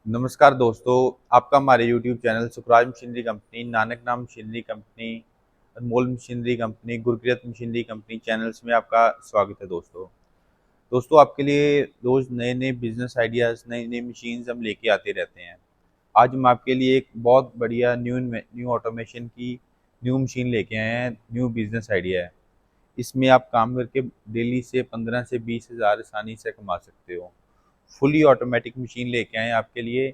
नमस्कार दोस्तों, आपका हमारे YouTube channel Sukhraj machinery company, Nanak Naam machinery company, Anmol machinery company, Gurkirat machinery company channels में आपका स्वागत है दोस्तों। दोस्तों, आपके लिए रोज़ नए-नए बिज़नेस आइडियाज़, नई-नई मशीन्स हम लेके आते रहते हैं। आज हम आपके लिए एक बहुत बढ़िया न्यू ऑटोमेशन की न्यू मशीन लेके आए हैं, न्यू बिज़नेस आइडिया है। इसमें आप काम करके डेली से 15 से 20 हज़ार आसानी से कमा सकते हो। फुली ऑटोमेटिक मशीन लेके आए हैं आपके लिए।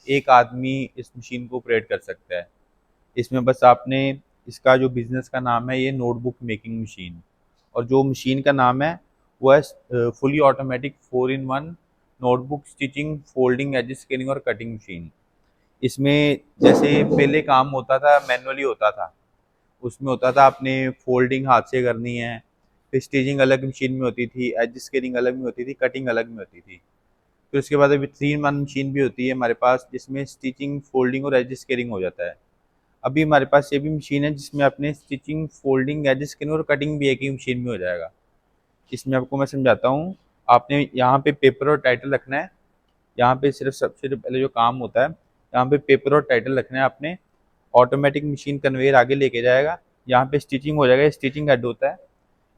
एक आदमी इस मशीन को ऑपरेट कर सकता है। इसमें बस आपने इसका जो बिज़नेस का नाम है, ये नोटबुक मेकिंग मशीन, और जो मशीन का नाम है वो है fully automatic 4 in 1 notebook stitching, folding, edge scanning और कटिंग मशीन। इसमें जैसे पहले काम होता था, मैनुअली होता था। उसमें होता था आपने फोल्डिंग हाथ से करनी है, फिर स्टिचिंग अलग मशीन में होती थी, एज स्कैनिंग अलग में होती थी, कटिंग अलग में होती थी। फिर उसके बाद अभी 3 इन 1 मशीन भी होती है हमारे पास, जिसमें स्टिचिंग, फोल्डिंग और एज स्केलिंग हो जाता है। अभी हमारे पास ये भी मशीन है जिसमें अपने स्टिचिंग, फोल्डिंग, एज स्केलिंग और कटिंग भी एक ही मशीन में हो जाएगा। इसमें आपको मैं समझाता हूँ। आपने यहाँ पे पेपर और टाइटल रखना है। यहाँ पे सिर्फ सबसे जो पहले जो काम होता है, यहाँ पे पेपर और टाइटल रखना है आपने। ऑटोमेटिक मशीन कन्वेयर आगे लेके जाएगा। यहाँ पे स्टिचिंग हो जाएगा, स्टिचिंग हेड होता है।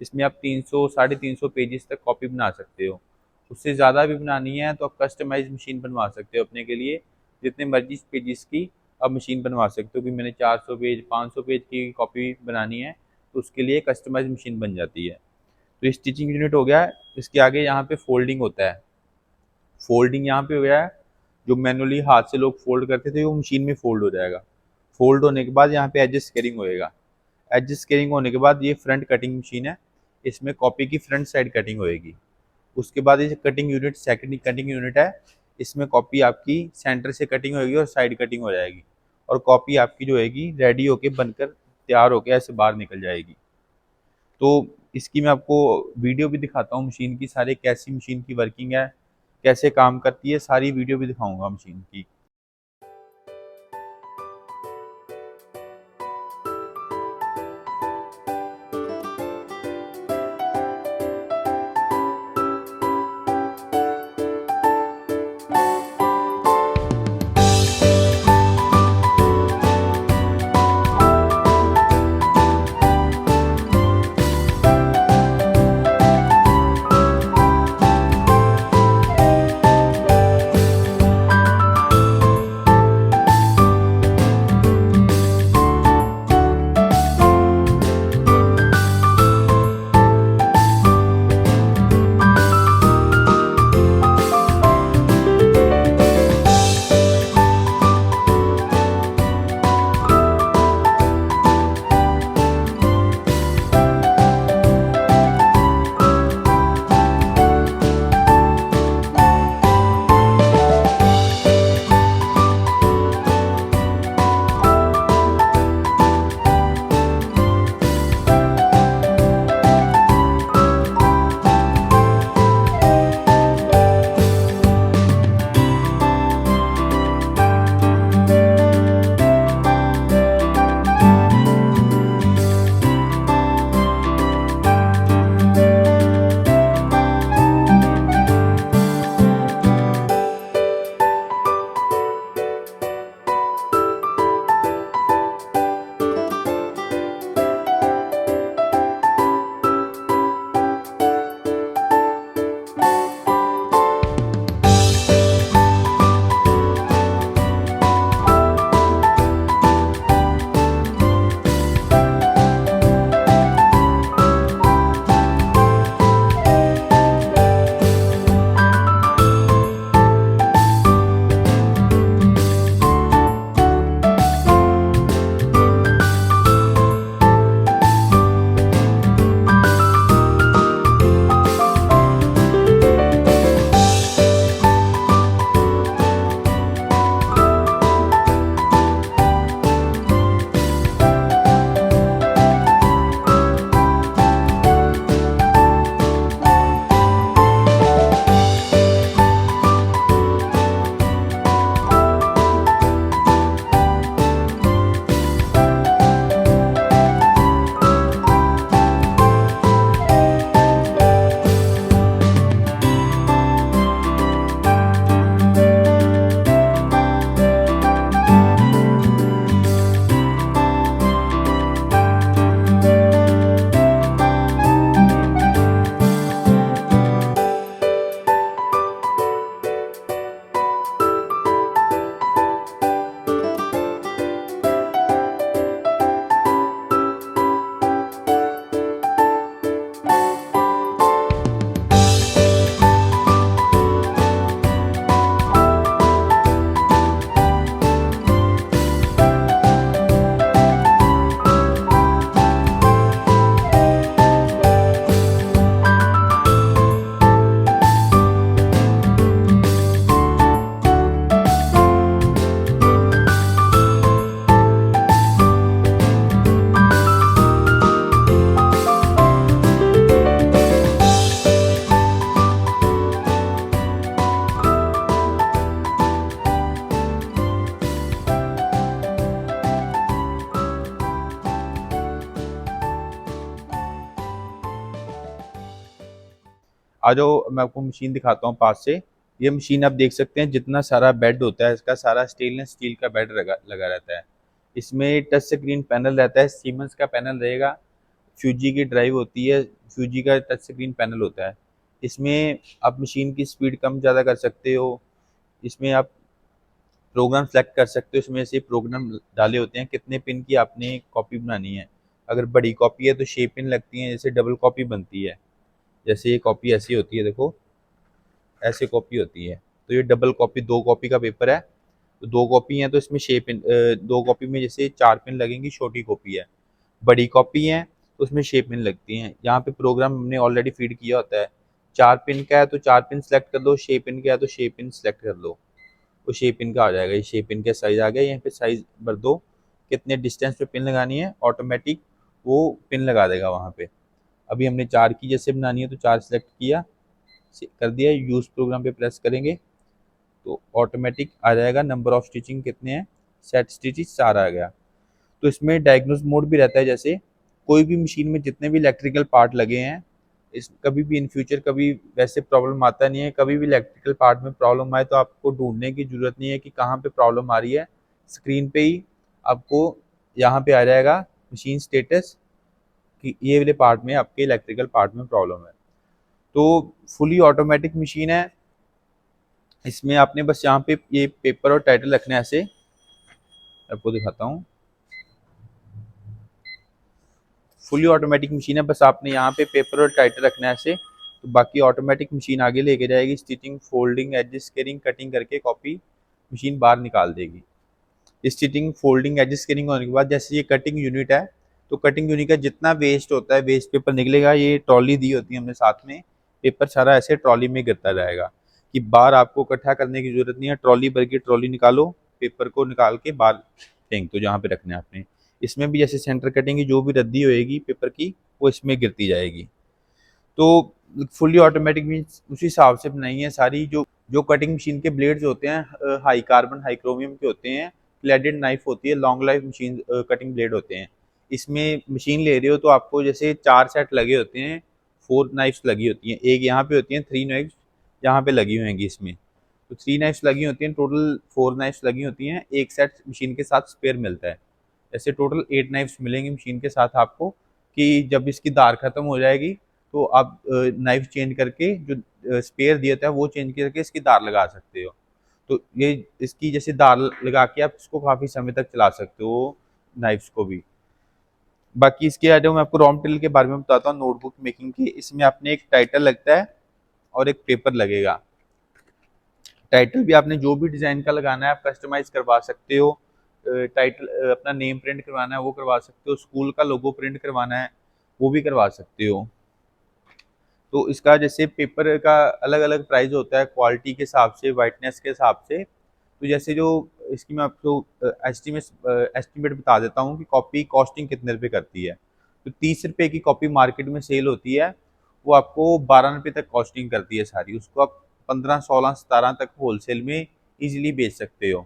इसमें आप 300 साढ़े 300 पेजेस तक कॉपी बना सकते हो। उससे ज़्यादा भी बनानी है तो आप कस्टमाइज मशीन बनवा सकते हो अपने के लिए। जितने मर्जी पेजेस की आप मशीन बनवा सकते हो कि मैंने 400 पेज, 500 पेज की कॉपी बनानी है, तो उसके लिए कस्टमाइज मशीन बन जाती है। तो ये स्टिचिंग यूनिट हो गया है। इसके आगे यहाँ पे फोल्डिंग होता है। फोल्डिंग यहाँ पे हो गया है। जो मैनुअली हाथ से लोग फोल्ड करते थे, वो मशीन में फोल्ड हो जाएगा। फोल्ड होने के बाद यहाँ पे एडजस्ट स्केलिंग होएगा। एडजस्ट स्केलिंग होने के बाद ये फ्रंट कटिंग मशीन है। इसमें कॉपी की फ्रंट साइड कटिंग होएगी। उसके बाद ये cutting unit, second cutting unit है। इसमें कॉपी आपकी सेंटर से कटिंग होएगी और साइड कटिंग हो जाएगी, और कॉपी आपकी जो होएगी रेडी होके बनकर तैयार होके ऐसे बाहर निकल जाएगी। तो इसकी मैं आपको वीडियो भी दिखाता हूँ मशीन की, सारे कैसी मशीन की वर्किंग है, कैसे काम करती है, सारी वीडियो भी दिखाऊंगा मशीन की। आ जाओ, मैं आपको मशीन दिखाता हूँ पास से। ये मशीन आप देख सकते हैं, जितना सारा बेड होता है इसका सारा स्टेनलेस स्टील का बेड लगा रहता है। इसमें टच स्क्रीन पैनल रहता है, सीमेंस का पैनल रहेगा, फ्यूजी की ड्राइव होती है, फ्यूजी का टच स्क्रीन पैनल होता है। इसमें आप मशीन की स्पीड कम ज़्यादा कर सकते हो। इसमें आप प्रोग्राम सेलेक्ट कर सकते हो, इसमें से प्रोग्राम डाले होते हैं कितने पिन की आपने कॉपी बनानी है। अगर बड़ी कॉपी है तो 6 पिन लगती हैं, जैसे डबल कॉपी बनती है। जैसे ये कॉपी ऐसी होती है, देखो ऐसे कॉपी होती है। तो ये डबल कॉपी, 2 कॉपी का पेपर है, तो 2 कॉपी है तो इसमें 6 पिन, 2 कॉपी में जैसे 4 पिन लगेंगी, छोटी कॉपी है। बड़ी कॉपी है तो उसमें 6 पिन लगती हैं। यहाँ पे प्रोग्राम हमने ऑलरेडी फीड किया होता है। 4 पिन का है तो 4 पिन सेलेक्ट कर दो, 6 पिन का है तो 6 पिन सेलेक्ट कर लो, वो 6 पिन का आ जाएगा। ये 6 पिन का साइज आ गया। यहाँ पे साइज भर दो, कितने डिस्टेंस पे पिन लगानी है, ऑटोमेटिक वो पिन लगा देगा वहाँ पे। अभी हमने 4 की जैसे बनानी है तो 4 सेलेक्ट किया, कर दिया, यूज प्रोग्राम पे प्रेस करेंगे तो ऑटोमेटिक आ जाएगा। नंबर ऑफ स्टिचिंग कितने हैं, सेट स्टिचेस 4 आ गया। तो इसमें डायग्नोस मोड भी रहता है, जैसे कोई भी मशीन में जितने भी इलेक्ट्रिकल पार्ट लगे हैं, इस कभी भी इन फ्यूचर कभी वैसे प्रॉब्लम आता नहीं है। कभी भी इलेक्ट्रिकल पार्ट में प्रॉब्लम आए तो आपको ढूंढने की जरूरत नहीं है कि कहाँ पे प्रॉब्लम आ रही है। स्क्रीन पे ही आपको यहाँ पे आ जाएगा मशीन स्टेटस कि ये वाले पार्ट में आपके इलेक्ट्रिकल पार्ट में प्रॉब्लम है। तो फुली ऑटोमेटिक मशीन है। इसमें आपने बस यहाँ पे ये पेपर और टाइटल रखना है, ऐसे आपको दिखाता हूँ। फुली ऑटोमेटिक मशीन है, बस आपने यहाँ पे पेपर और टाइटल रखना है ऐसे, तो बाकी ऑटोमेटिक मशीन आगे लेके जाएगी। स्टिचिंग, फोल्डिंग, एडजस्ट करिंग, कटिंग करके कॉपी मशीन बाहर निकाल देगी। स्टिचिंग, फोल्डिंग, एडजस्ट करिंग होने के बाद जैसे ये कटिंग यूनिट है, तो कटिंग यूनिट का जितना वेस्ट होता है, वेस्ट पेपर निकलेगा। ये ट्रॉली दी होती है हमने साथ में, पेपर सारा ऐसे ट्रॉली में गिरता जाएगा कि बाहर आपको इकट्ठा करने की जरूरत नहीं है। ट्रॉली भर के ट्रॉली निकालो, पेपर को निकाल के बाहर फेंक दो जहाँ पे रखना है आपने। इसमें भी जैसे सेंटर कटिंग की जो भी रद्दी होएगी पेपर की, वो इसमें गिरती जाएगी। तो फुली ऑटोमेटिक मीन्स उसी हिसाब से बनाई है सारी। जो जो कटिंग मशीन के ब्लेड्स होते हैं हाई कार्बन, हाई क्रोमियम के होते हैं। क्लेडेड नाइफ होती है, long life machine cutting blade होते हैं। इसमें मशीन ले रहे हो तो आपको जैसे 4 सेट लगे होते हैं, 4 नाइफ्स लगी होती हैं। एक यहाँ पे होती हैं 3 नाइफ्स, यहाँ पे लगी होंगी इसमें। तो 3 नाइफ्स लगी होती हैं, टोटल 4 नाइफ्स लगी होती हैं। एक सेट मशीन के साथ स्पेयर मिलता है। ऐसे टोटल 8 नाइफ्स मिलेंगी मशीन के साथ आपको, कि जब इसकी धार खत्म हो जाएगी तो आप नाइफ चेंज करके जो स्पेयर दिया था वो चेंज करके इसकी धार लगा सकते हो। तो ये इसकी जैसे धार लगा के आप इसको काफ़ी समय तक चला सकते हो, नाइफ्स को भी। बाकी इसके आ जाओ, मैं आपको रॉ मटेरियल के बारे में बताता हूँ नोटबुक मेकिंग की। इसमें आपने एक टाइटल लगता है और एक पेपर लगेगा। टाइटल भी आपने जो भी डिज़ाइन का लगाना है आप कस्टमाइज़ करवा सकते हो। टाइटल अपना नेम प्रिंट करवाना है वो करवा सकते हो, स्कूल का लोगो प्रिंट करवाना है वो भी करवा सकते हो। तो इसका जैसे पेपर का अलग अलग प्राइस होता है, क्वालिटी के हिसाब से, वाइटनेस के हिसाब से। तो जैसे जो इसकी मैं आपको एस्टिमेट बता देता हूँ कि कॉपी कॉस्टिंग कितने रुपए करती है। तो 30 रुपए की कॉपी मार्केट में सेल होती है, वो आपको 12 रुपए तक कॉस्टिंग करती है सारी। उसको आप 15, 16, 17 तक होलसेल में इजीली बेच सकते हो।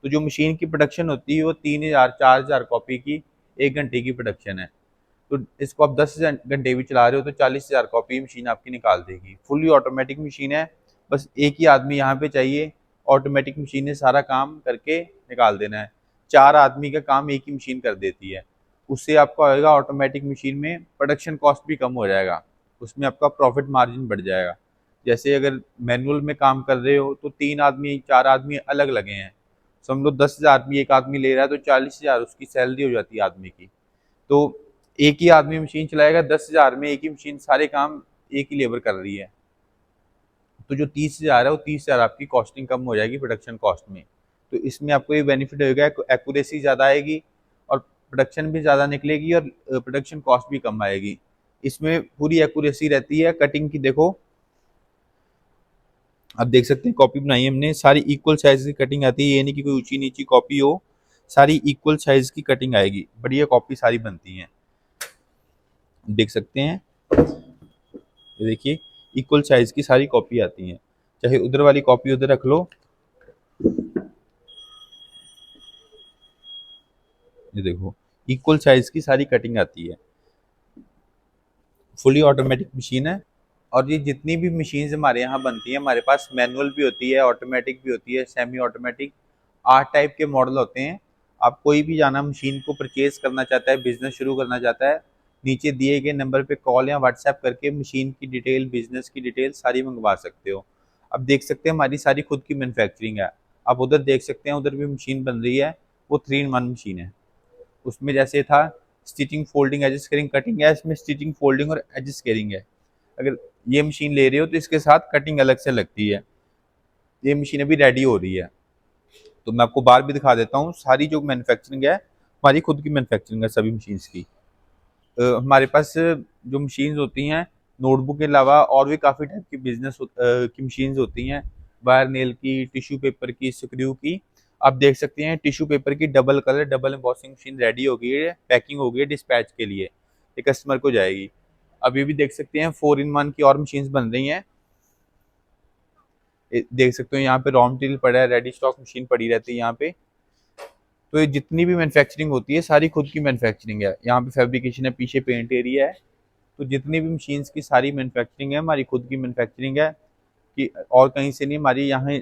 तो जो मशीन की प्रोडक्शन होती है वो 3000, 4000 कॉपी की 1 घंटे की प्रोडक्शन है। तो इसको आप 10 घंटे भी चला रहे हो तो 40,000 कॉपी मशीन आपकी निकाल देगी। फुली ऑटोमेटिक मशीन है, बस एक ही आदमी यहाँ पे चाहिए। ऑटोमेटिक मशीन ने सारा काम करके निकाल देना है। 4 आदमी का काम एक ही मशीन कर देती है। उससे आपको आएगा ऑटोमेटिक मशीन में प्रोडक्शन कॉस्ट भी कम हो जाएगा, उसमें आपका प्रॉफिट मार्जिन बढ़ जाएगा। जैसे अगर मैनुअल में काम कर रहे हो तो 3 आदमी, 4 आदमी अलग लगे हैं, समझ लो 10,000 भी एक आदमी ले रहा है तो 40,000 उसकी सैलरी हो जाती है आदमी की। तो एक ही आदमी मशीन चलाएगा, 10,000 में एक ही मशीन सारे काम एक ही लेबर कर रही है। तो जो 30,000 है वो 30,000 आपकी कॉस्टिंग कम हो जाएगी प्रोडक्शन कॉस्ट में। तो इसमें आपको ये बेनिफिट होगा, एक्यूरेसी ज़्यादा आएगी और प्रोडक्शन भी ज़्यादा निकलेगी और प्रोडक्शन कॉस्ट भी कम आएगी। इसमें पूरी एक्यूरेसी रहती है कटिंग की। देखो आप देख सकते हैं, कॉपी बनाई है हमने, सारी इक्वल साइज की कटिंग आती है। ये नहीं कि कोई ऊंची नीची कॉपी हो, सारी इक्वल साइज की कटिंग आएगी। बढ़िया कॉपी सारी बनती हैं, देख सकते हैं। ये देखिए इक्वल साइज की सारी कॉपी आती हैं, चाहे उधर वाली कॉपी उधर रख लो। ये देखो इक्वल साइज की सारी कटिंग आती है। फुली ऑटोमेटिक मशीन है और ये जितनी भी मशीन्स हमारे यहाँ बनती हैं, हमारे पास मैनुअल भी होती है, ऑटोमेटिक भी होती है, सेमी ऑटोमेटिक, 8 टाइप के मॉडल होते हैं। आप कोई भी जाना मशीन को परचेज करना चाहता है, बिजनेस शुरू करना चाहता है, नीचे दिए गए नंबर पे कॉल या व्हाट्सएप करके मशीन की डिटेल, बिजनेस की डिटेल सारी मंगवा सकते हो। अब देख सकते हैं हमारी सारी खुद की मैन्युफैक्चरिंग है। आप उधर देख सकते हैं, उधर भी मशीन बन रही है, वो 3 in 1 मशीन है। उसमें जैसे था stitching, folding, edge scaling, cutting है, इसमें स्टिचिंग, फोल्डिंग और एज स्केलिंग है। अगर ये मशीन ले रहे हो तो इसके साथ कटिंग अलग से लगती है। ये मशीन अभी रेडी हो रही है, तो मैं आपको बाहर भी दिखा देता हूँ। सारी जो मैन्युफैक्चरिंग है हमारी खुद की मैन्युफैक्चरिंग है सभी मशीन्स की। हमारे पास जो मशीन्स होती हैं, नोटबुक के अलावा और भी काफ़ी टाइप की बिजनेस की मशीन्स होती हैं, वायर नेल की, टिश्यू पेपर की, स्क्रू की। आप देख सकते हैं टिश्यू पेपर की double colour double embossing machine ready हो गई है, पैकिंग हो गई है डिस्पैच के लिए, ये कस्टमर को जाएगी। अभी भी देख सकते हैं 4 in 1 की और मशीन्स बन रही हैं। देख सकते हो यहाँ पे रॉ मटेरियल पड़ा है, रेडी स्टॉक मशीन पड़ी रहती है यहाँ पे। तो ये जितनी भी मैन्युफैक्चरिंग होती है सारी खुद की मैन्युफैक्चरिंग है। यहाँ पे फैब्रिकेशन है, पीछे पेंट एरिया है। तो जितनी भी मशीन्स की सारी मैन्युफैक्चरिंग है हमारी खुद की मैन्युफैक्चरिंग है, कि और कहीं से नहीं, हमारी यहाँ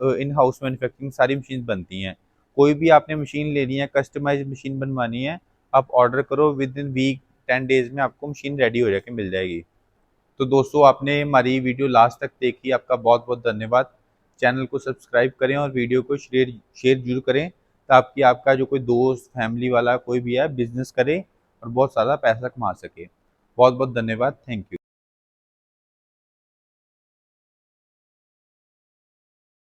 इन हाउस मैन्युफैक्चरिंग सारी मशीन बनती हैं। कोई भी आपने मशीन लेनी है, कस्टमाइज मशीन बनवानी है, आप ऑर्डर करो, विद इन वीक 10 days में आपको मशीन रेडी हो जाके मिल जाएगी। तो दोस्तों, आपने हमारी वीडियो लास्ट तक देखी, आपका बहुत बहुत धन्यवाद। चैनल को सब्सक्राइब करें और वीडियो को शेयर शेयर जरूर करें, ताकि आपका जो कोई दोस्त, फैमिली वाला कोई भी है, बिजनेस करे और बहुत सारा पैसा कमा सके। बहुत बहुत धन्यवाद। Thank you.